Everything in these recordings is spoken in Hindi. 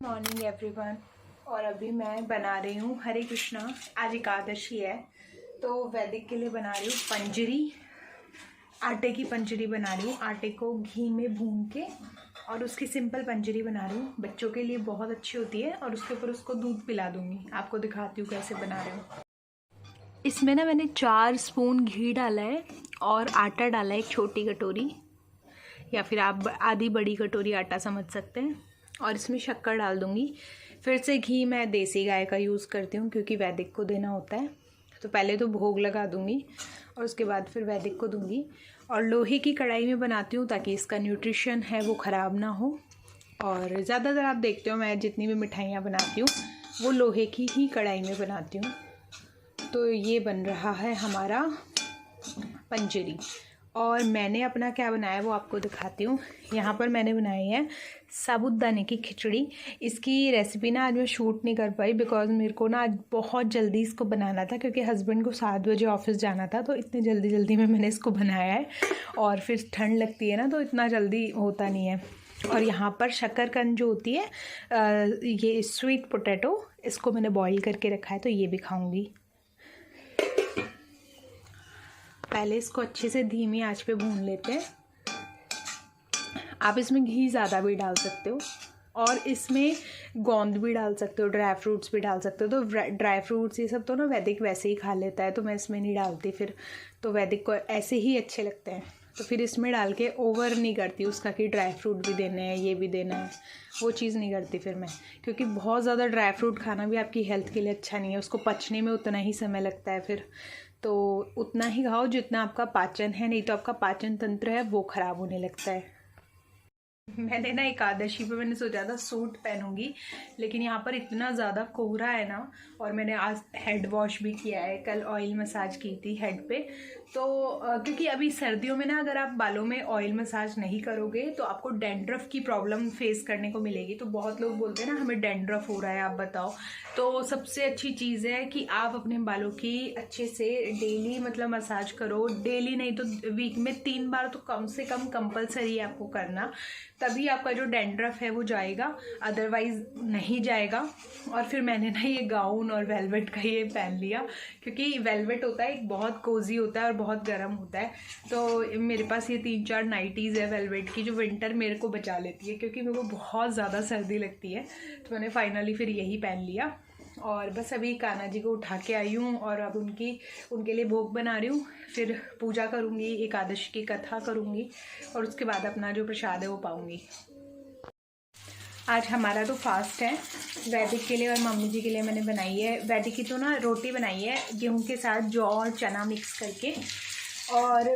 Morning everyone. और अभी मैं बना रही हूँ हरे कृष्णा। आज एकादशी है तो वैदिक के लिए बना रही हूँ पंजरी। आटे की पंजरी बना रही हूँ, आटे को घी में भून के और उसकी सिंपल पंजरी बना रही हूँ। बच्चों के लिए बहुत अच्छी होती है और उसके ऊपर उसको दूध पिला दूँगी। आपको दिखाती हूँ कैसे बना रही हूँ। इसमें ना मैंने 4 स्पून घी डाला है और आटा डाला है, एक छोटी कटोरी या फिर आप आधी बड़ी कटोरी आटा समझ सकते हैं। और इसमें शक्कर डाल दूँगी। फिर से घी मैं देसी गाय का यूज़ करती हूँ क्योंकि वैदिक को देना होता है। तो पहले तो भोग लगा दूँगी और उसके बाद फिर वैदिक को दूँगी। और लोहे की कढ़ाई में बनाती हूँ ताकि इसका न्यूट्रिशन है वो ख़राब ना हो। और ज़्यादातर आप देखते हो मैं जितनी भी मिठाइयाँ बनाती हूँ वो लोहे की ही कढ़ाई में बनाती हूँ। तो ये बन रहा है हमारा पंजरी। और मैंने अपना क्या बनाया वो आपको दिखाती हूँ। यहाँ पर मैंने बनाई है साबूदाने की खिचड़ी। इसकी रेसिपी ना आज मैं शूट नहीं कर पाई बिकॉज मेरे को ना आज बहुत जल्दी इसको बनाना था क्योंकि हस्बैंड को 7 बजे ऑफिस जाना था। तो इतने जल्दी में मैंने इसको बनाया है और फिर ठंड लगती है ना तो इतना जल्दी होता नहीं है। और यहाँ पर शक्करकंद जो होती है ये स्वीट पोटैटो, इसको मैंने बॉईल करके रखा है तो ये भी खाऊँगी। पहले इसको अच्छे से धीमी आंच पे भून लेते हैं। आप इसमें घी ज़्यादा भी डाल सकते हो और इसमें गोंद भी डाल सकते हो, ड्राई फ्रूट्स भी डाल सकते हो। तो ड्राई फ्रूट्स ये सब तो ना वैदिक वैसे ही खा लेता है तो मैं इसमें नहीं डालती फिर। तो वैदिक को ऐसे ही अच्छे लगते हैं तो फिर इसमें डाल के ओवर नहीं करती उसका कि ड्राई फ्रूट भी देने हैं ये भी देना है, वो चीज़ नहीं करती फिर मैं। क्योंकि बहुत ज़्यादा ड्राई फ्रूट खाना भी आपकी हेल्थ के लिए अच्छा नहीं है, उसको पचने में उतना ही समय लगता है फिर। तो उतना ही खाओ जितना आपका पाचन है, नहीं तो आपका पाचन तंत्र है वो ख़राब होने लगता है। मैंने ना एकादशी पे मैंने सोचा था सूट पहनूंगी लेकिन यहाँ पर इतना ज़्यादा कोहरा है ना। और मैंने आज हेड वॉश भी किया है, कल ऑयल मसाज की थी हेड पे। तो क्योंकि अभी सर्दियों में ना अगर आप बालों में ऑयल मसाज नहीं करोगे तो आपको डैंड्रफ की प्रॉब्लम फेस करने को मिलेगी। तो बहुत लोग बोलते हैं ना हमें डैंड्रफ हो रहा है, आप बताओ। तो सबसे अच्छी चीज़ है कि आप अपने बालों की अच्छे से डेली मतलब मसाज करो। डेली नहीं तो वीक में 3 बार तो कम से कम कंपलसरी है आपको करना, तभी आपका जो डैंड्रफ है वो जाएगा, अदरवाइज नहीं जाएगा। और फिर मैंने ना ये गाउन और वेलवेट का ये पहन लिया क्योंकि वेलवेट होता है एक बहुत कोजी होता है और बहुत गर्म होता है। तो मेरे पास ये 3-4 नाइटीज़ है वेलवेट की जो विंटर मेरे को बचा लेती है क्योंकि मेरे को बहुत ज़्यादा सर्दी लगती है। तो मैंने फाइनली फिर यही पहन लिया। और बस अभी कान्हा जी को उठा के आई हूँ और अब उनके लिए भोग बना रही हूँ। फिर पूजा करूँगी, एकादशी की कथा करूँगी और उसके बाद अपना जो प्रसाद है वो पाऊँगी। आज हमारा तो फास्ट है। वैदिक के लिए और मम्मी जी के लिए मैंने बनाई है वैदिक की तो ना रोटी बनाई है गेहूं के साथ जौ और चना मिक्स करके। और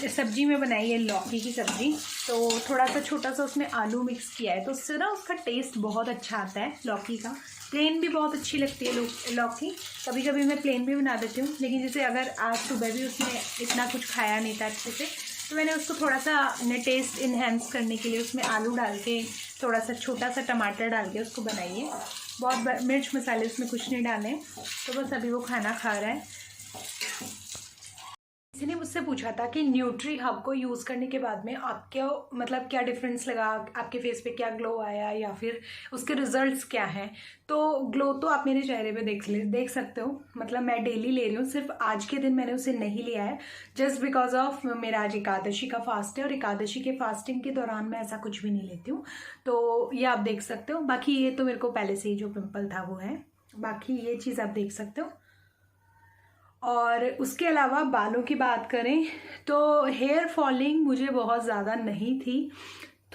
सब्जी में बनाई है लौकी की सब्ज़ी। तो थोड़ा सा छोटा सा उसमें आलू मिक्स किया है तो उससे ना उसका टेस्ट बहुत अच्छा आता है लौकी का। प्लेन भी बहुत अच्छी लगती है लौकी, कभी कभी मैं प्लेन भी बना देती हूँ। लेकिन जैसे अगर आज सुबह भी उसने इतना कुछ खाया नहीं था अच्छे से तो मैंने उसको थोड़ा सा टेस्ट इन्हेंस करने के लिए उसमें आलू डाल के थोड़ा सा छोटा सा टमाटर डाल के उसको बनाई है। बहुत मिर्च मसाले उसमें कुछ नहीं डाले। तो बस अभी वो खाना खा रहा है। किसी ने मुझसे पूछा था कि न्यूट्री हब को यूज़ करने के बाद में आपके मतलब क्या डिफरेंस लगा, आपके फेस पे क्या ग्लो आया या फिर उसके रिजल्ट्स क्या हैं। तो ग्लो तो आप मेरे चेहरे पे देख सकते हो। मतलब मैं डेली ले रही हूँ, सिर्फ आज के दिन मैंने उसे नहीं लिया है जस्ट बिकॉज ऑफ मेरा आज एकादशी का फास्ट है और एकादशी के फास्टिंग के दौरान मैं ऐसा कुछ भी नहीं लेती हूँ। तो ये आप देख सकते हो। बाकी ये तो मेरे को पहले से ही जो पिंपल था वो है, बाकी ये चीज़ आप देख सकते हो। और उसके अलावा बालों की बात करें तो हेयर फॉलिंग मुझे बहुत ज़्यादा नहीं थी,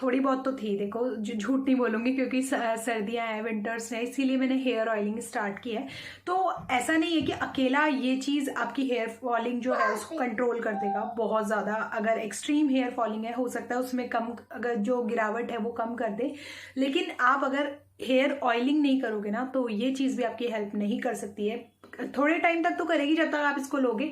थोड़ी बहुत तो थी। देखो झूठ नहीं बोलूँगी क्योंकि सर्दियाँ हैं, विंटर्स हैं, इसीलिए मैंने हेयर ऑयलिंग स्टार्ट की है। तो ऐसा नहीं है कि अकेला ये चीज़ आपकी हेयर फॉलिंग जो है उसको कंट्रोल कर देगा बहुत ज़्यादा। अगर एक्सट्रीम हेयर फॉलिंग है हो सकता है उसमें कम, अगर जो गिरावट है वो कम कर दे। लेकिन आप अगर हेयर ऑयलिंग नहीं करोगे ना तो ये चीज़ भी आपकी हेल्प नहीं कर सकती है। थोड़े टाइम तक तो करेगी जब तक आप इसको लोगे।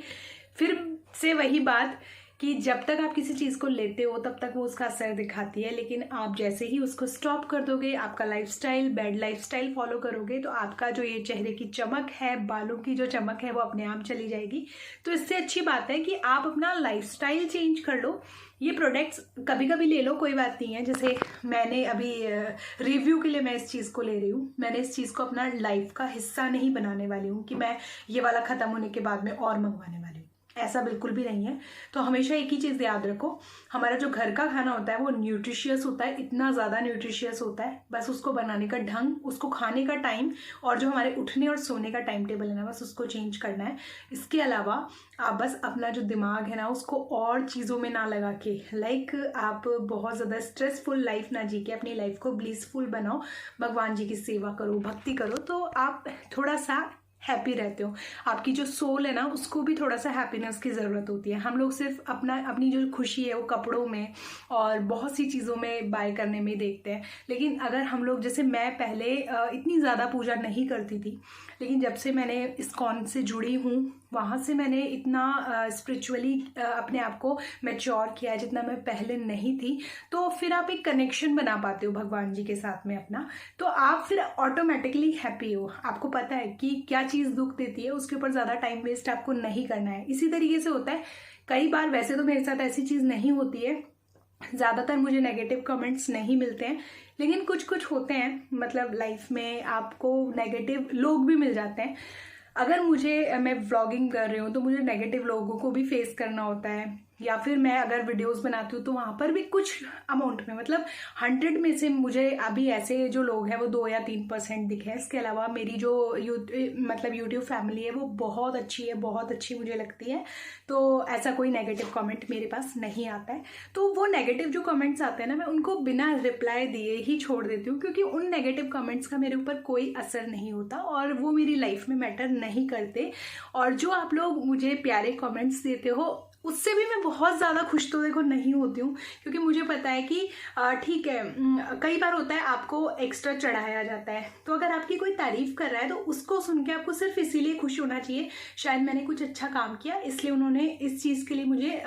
फिर से वही बात कि जब तक आप किसी चीज़ को लेते हो तब तक वो उसका असर दिखाती है, लेकिन आप जैसे ही उसको स्टॉप कर दोगे, आपका लाइफस्टाइल बैड लाइफस्टाइल फॉलो करोगे, तो आपका जो ये चेहरे की चमक है, बालों की जो चमक है वो अपने आप चली जाएगी। तो इससे अच्छी बात है कि आप अपना लाइफस्टाइल चेंज कर लो। ये प्रोडक्ट्स कभी कभी ले लो, कोई बात नहीं है। जैसे मैंने अभी रिव्यू के लिए मैं इस चीज़ को ले रही हूँ, मैंने इस चीज़ को अपना लाइफ का हिस्सा नहीं बनाने वाली हूँ कि मैं ये वाला ख़त्म होने के बाद में और मंगवाने वाली हूँ, ऐसा बिल्कुल भी नहीं है। तो हमेशा एक ही चीज़ याद रखो, हमारा जो घर का खाना होता है वो न्यूट्रिशियस होता है, इतना ज़्यादा न्यूट्रिशियस होता है, बस उसको बनाने का ढंग, उसको खाने का टाइम और जो हमारे उठने और सोने का टाइम टेबल है ना, बस उसको चेंज करना है। इसके अलावा आप बस अपना जो दिमाग है ना उसको और चीज़ों में ना लगा के, आप बहुत ज़्यादा स्ट्रेसफुल लाइफ ना जी के अपनी लाइफ को ब्लिसफुल बनाओ, भगवान जी की सेवा करो, भक्ति करो, तो आप थोड़ा सा हैप्पी रहते हो। आपकी जो सोल है ना उसको भी थोड़ा सा हैप्पीनेस की ज़रूरत होती है। हम लोग सिर्फ अपनी जो खुशी है वो कपड़ों में और बहुत सी चीज़ों में बाय करने में देखते हैं, लेकिन अगर हम लोग, जैसे मैं पहले इतनी ज़्यादा पूजा नहीं करती थी, लेकिन जब से मैंने इस्कॉन से जुड़ी हूँ वहाँ से मैंने इतना स्पिरिचुअली अपने आप को मैच्योर किया है जितना मैं पहले नहीं थी। तो फिर आप एक कनेक्शन बना पाते हो भगवान जी के साथ में अपना, तो आप फिर ऑटोमेटिकली हैप्पी हो। आपको पता है कि क्या चीज़ दुख देती है, उसके ऊपर ज़्यादा टाइम वेस्ट आपको नहीं करना है। इसी तरीके से होता है कई बार, वैसे तो मेरे साथ ऐसी चीज़ नहीं होती है, ज़्यादातर मुझे नेगेटिव कमेंट्स नहीं मिलते हैं, लेकिन कुछ कुछ होते हैं, मतलब लाइफ में आपको नेगेटिव लोग भी मिल जाते हैं। अगर मैं व्लॉगिंग कर रही हूँ तो मुझे नेगेटिव लोगों को भी फेस करना होता है, या फिर मैं अगर वीडियोस बनाती हूँ तो वहाँ पर भी कुछ अमाउंट में, मतलब 100 में से मुझे अभी ऐसे जो लोग हैं वो 2 या 3% दिखे हैं। इसके अलावा मेरी जो यूट्यूब फैमिली है वो बहुत अच्छी है, बहुत अच्छी मुझे लगती है। तो ऐसा कोई नेगेटिव कमेंट मेरे पास नहीं आता है। तो वो नेगेटिव जो कमेंट्स आते हैं ना, मैं उनको बिना रिप्लाई दिए ही छोड़ देती हूँ, क्योंकि उन नेगेटिव कमेंट्स का मेरे ऊपर कोई असर नहीं होता और वो मेरी लाइफ में मैटर नहीं करते। और जो आप लोग मुझे प्यारे कमेंट्स देते हो उससे भी मैं बहुत ज़्यादा खुश तो देखो नहीं होती हूँ, क्योंकि मुझे पता है कि ठीक है, कई बार होता है आपको एक्स्ट्रा चढ़ाया जाता है, तो अगर आपकी कोई तारीफ़ कर रहा है तो उसको सुन के आपको सिर्फ इसीलिए खुश होना चाहिए, शायद मैंने कुछ अच्छा काम किया इसलिए उन्होंने इस चीज़ के लिए मुझे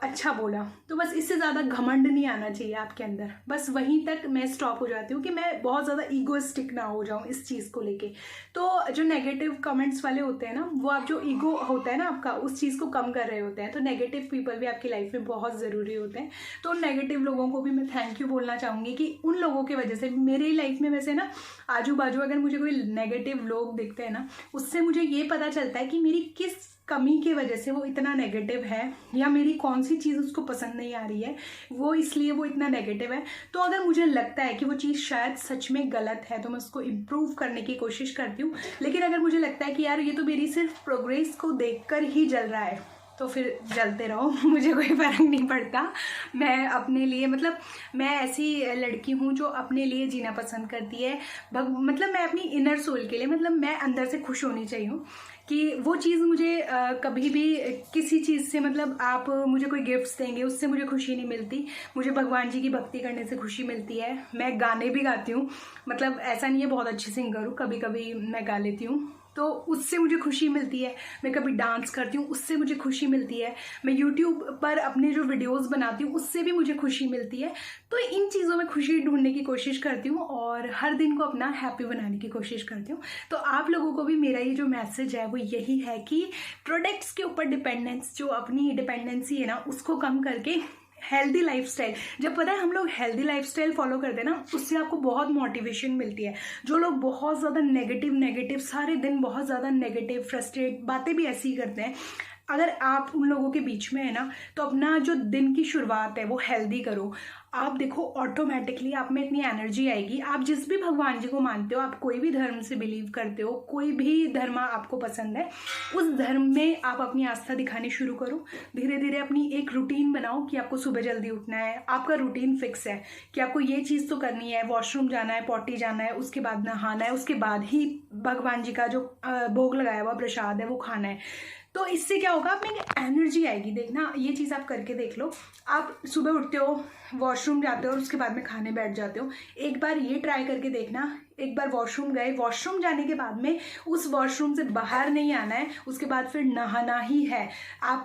अच्छा बोला। तो बस इससे ज़्यादा घमंड नहीं आना चाहिए आपके अंदर। बस वहीं तक मैं स्टॉप हो जाती हूँ कि मैं बहुत ज़्यादा ईगोइस्टिक ना हो जाऊँ इस चीज़ को लेके। तो जो नेगेटिव कमेंट्स वाले होते हैं ना, वो आप जो ईगो होता है ना आपका, उस चीज़ को कम कर रहे होते हैं। तो नेगेटिव पीपल भी आपकी लाइफ में बहुत ज़रूरी होते हैं। तो नेगेटिव लोगों को भी मैं थैंक यू बोलना चाहूँगी कि उन लोगों की वजह से मेरी लाइफ में, वैसे ना आजू बाजू अगर मुझे कोई नेगेटिव लोग दिखते हैं ना, उससे मुझे ये पता चलता है कि मेरी किस कमी की वजह से वो इतना नेगेटिव है, या मेरी कौन सी चीज़ उसको पसंद नहीं आ रही है, वो इसलिए वो इतना नेगेटिव है। तो अगर मुझे लगता है कि वो चीज़ शायद सच में गलत है तो मैं उसको इम्प्रूव करने की कोशिश करती हूँ। लेकिन अगर मुझे लगता है कि यार ये तो मेरी सिर्फ प्रोग्रेस को देखकर ही जल रहा है, तो फिर जलते रहो, मुझे कोई फ़र्क नहीं पड़ता। मैं अपने लिए, मैं ऐसी लड़की हूँ जो अपने लिए जीना पसंद करती है। मैं अपनी इनर सोल के लिए, मैं अंदर से खुश होनी चाहिए कि वो चीज़ मुझे कभी भी किसी चीज़ से, आप मुझे कोई गिफ्ट्स देंगे उससे मुझे खुशी नहीं मिलती। मुझे भगवान जी की भक्ति करने से खुशी मिलती है। मैं गाने भी गाती हूँ, ऐसा नहीं है बहुत अच्छी सिंगर हूँ, कभी कभी मैं गा लेती हूँ, तो उससे मुझे खुशी मिलती है। मैं कभी डांस करती हूँ, उससे मुझे खुशी मिलती है। मैं यूट्यूब पर अपने जो वीडियोस बनाती हूँ उससे भी मुझे खुशी मिलती है। तो इन चीज़ों में खुशी ढूंढने की कोशिश करती हूँ और हर दिन को अपना हैप्पी बनाने की कोशिश करती हूँ। तो आप लोगों को भी मेरा ये जो मैसेज है वो यही है कि प्रोडक्ट्स के ऊपर डिपेंडेंस, जो अपनी डिपेंडेंसी है ना, उसको कम करके हेल्दी लाइफस्टाइल, जब पता है हम लोग हेल्दी लाइफस्टाइल फॉलो करते हैं ना, उससे आपको बहुत मोटिवेशन मिलती है। जो लोग बहुत ज़्यादा नेगेटिव सारे दिन बहुत ज़्यादा नेगेटिव फ्रस्ट्रेट बातें भी ऐसी ही करते हैं, अगर आप उन लोगों के बीच में है ना, तो अपना जो दिन की शुरुआत है वो हेल्दी करो। आप देखो ऑटोमेटिकली आप में इतनी एनर्जी आएगी। आप जिस भी भगवान जी को मानते हो, आप कोई भी धर्म से बिलीव करते हो, कोई भी धर्म आपको पसंद है, उस धर्म में आप अपनी आस्था दिखानी शुरू करो। धीरे धीरे अपनी एक रूटीन बनाओ कि आपको सुबह जल्दी उठना है। आपका रूटीन फिक्स है कि आपको ये चीज़ तो करनी है, वॉशरूम जाना है, पॉटी जाना है, उसके बाद नहाना है, उसके बाद ही भगवान जी का जो भोग लगाया हुआ प्रसाद है वो खाना है। तो इससे क्या होगा, आप में एनर्जी आएगी। देखना ये चीज़ आप करके देख लो। आप सुबह उठते हो, वॉशरूम जाते हो और उसके बाद में खाने बैठ जाते हो, एक बार ये ट्राई करके देखना। एक बार वॉशरूम गए, वॉशरूम जाने के बाद में उस वॉशरूम से बाहर नहीं आना है, उसके बाद फिर नहाना ही है। आप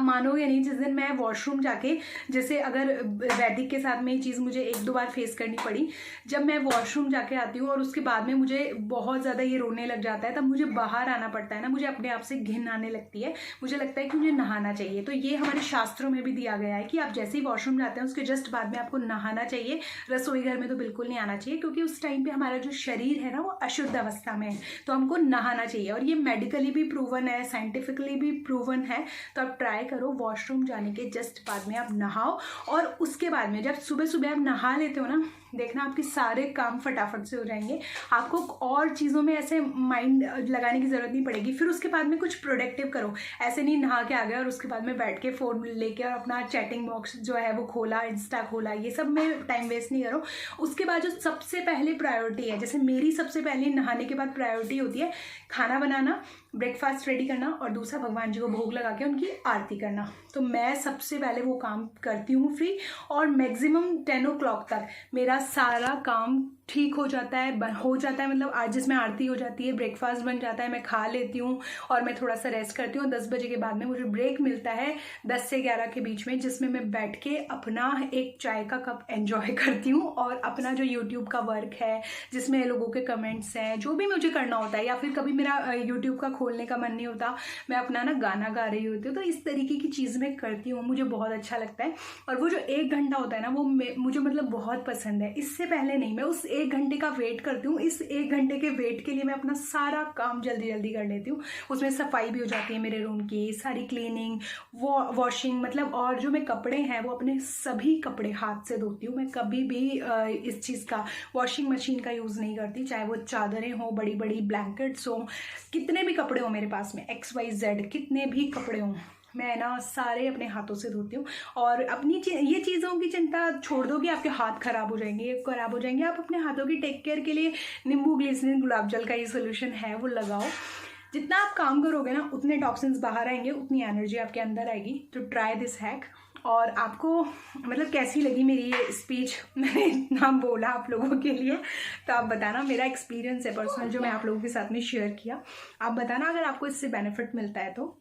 मानोगे नहीं, जिस दिन मैं वॉशरूम जाके, जैसे अगर वैदिक के साथ में ये चीज़ मुझे 1-2 बार फेस करनी पड़ी, जब मैं वॉशरूम जाके आती हूँ और उसके बाद में मुझे बहुत ज़्यादा ये रोने लग जाता है, तब मुझे बाहर आना पड़ता है ना, मुझे अपने आप से घिन आने लगती है, मुझे लगता है कि मुझे नहाना चाहिए। तो ये हमारे शास्त्रों में भी दिया गया है कि आप जैसे ही वॉशरूम जाते हैं उसके जस्ट बाद में आपको नहाना चाहिए। रसोई घर में तो बिल्कुल नहीं आना चाहिए, क्योंकि उस टाइम पर हमारा जो शरीर है ना वो अशुद्ध अवस्था में है, तो हमको नहाना चाहिए। और ये मेडिकली भी प्रूवन है, साइंटिफिकली भी प्रूवन है। तो आप ट्राई करो, वॉशरूम जाने के जस्ट बाद में आप नहाओ, और उसके बाद में जब सुबह सुबह आप नहा लेते हो ना, देखना आपके सारे काम फटाफट से हो जाएंगे। आपको और चीज़ों में ऐसे माइंड लगाने की ज़रूरत नहीं पड़ेगी। फिर उसके बाद में कुछ प्रोडक्टिव करो, ऐसे नहीं नहा के आ गए और उसके बाद में बैठ के फ़ोन लेके और अपना चैटिंग बॉक्स जो है वो खोला, इंस्टा खोला, ये सब में टाइम वेस्ट नहीं करो। उसके बाद जो सबसे पहले प्रायोरिटी है, जैसे मेरी सबसे पहले नहाने के बाद प्रायोरिटी होती है खाना बनाना, ब्रेकफास्ट रेडी करना, और दूसरा भगवान जी को भोग लगा के उनकी आरती करना। तो मैं सबसे पहले वो काम करती हूँ फ्री, और मैक्सिमम 10 o'clock तक मेरा सारा काम ठीक हो जाता है, मतलब आज जिसमें आरती हो जाती है, ब्रेकफास्ट बन जाता है, मैं खा लेती हूँ और मैं थोड़ा सा रेस्ट करती हूँ। 10 बजे के बाद में मुझे ब्रेक मिलता है 10 से 11 के बीच में, जिसमें मैं बैठ के अपना एक चाय का कप एंजॉय करती हूँ, और अपना जो यूट्यूब का वर्क है, जिसमें लोगों के कमेंट्स हैं, जो भी मुझे करना होता है, या फिर कभी मेरा यूट्यूब का खोलने का मन नहीं होता, मैं अपना ना गाना गा रही होती हूँ। तो इस तरीके की चीज़ मैं करती हूँ, मुझे बहुत अच्छा लगता है। और वो जो 1 घंटा होता है ना, वो मुझे मतलब बहुत पसंद है। इससे पहले नहीं, मैं उस 1 घंटे का वेट करती हूँ। इस 1 घंटे के वेट के लिए मैं अपना सारा काम जल्दी जल्दी कर लेती हूँ। उसमें सफाई भी हो जाती है मेरे रूम की, सारी क्लीनिंग, वॉशिंग, मतलब और जो मैं कपड़े हैं वो अपने सभी कपड़े हाथ से धोती हूँ। मैं कभी भी इस चीज़ का वॉशिंग मशीन का यूज़ नहीं करती, चाहे वो चादरें हों, बड़ी बड़ी ब्लैंकेट्स हों, कितने भी कपड़े हों मेरे पास में, XYZ कितने भी कपड़े हों, मैं ना सारे अपने हाथों से धोती हूँ। और अपनी ये चीज़ों की चिंता छोड़ दो कि आपके हाथ खराब हो जाएंगे, आप अपने हाथों की टेक केयर के लिए नींबू, ग्लिसरीन, गुलाब जल का ये सोल्यूशन है वो लगाओ। जितना आप काम करोगे ना, उतने टॉक्सिन्स बाहर आएंगे, उतनी एनर्जी आपके अंदर आएगी। तो ट्राई दिस हैक। और आपको मतलब कैसी लगी मेरी ये स्पीच, मैंने इतना बोला आप लोगों के लिए, तो आप बताना। मेरा एक्सपीरियंस है पर्सनल जो मैं आप लोगों के साथ में शेयर किया, आप बताना अगर आपको इससे बेनिफिट मिलता है तो।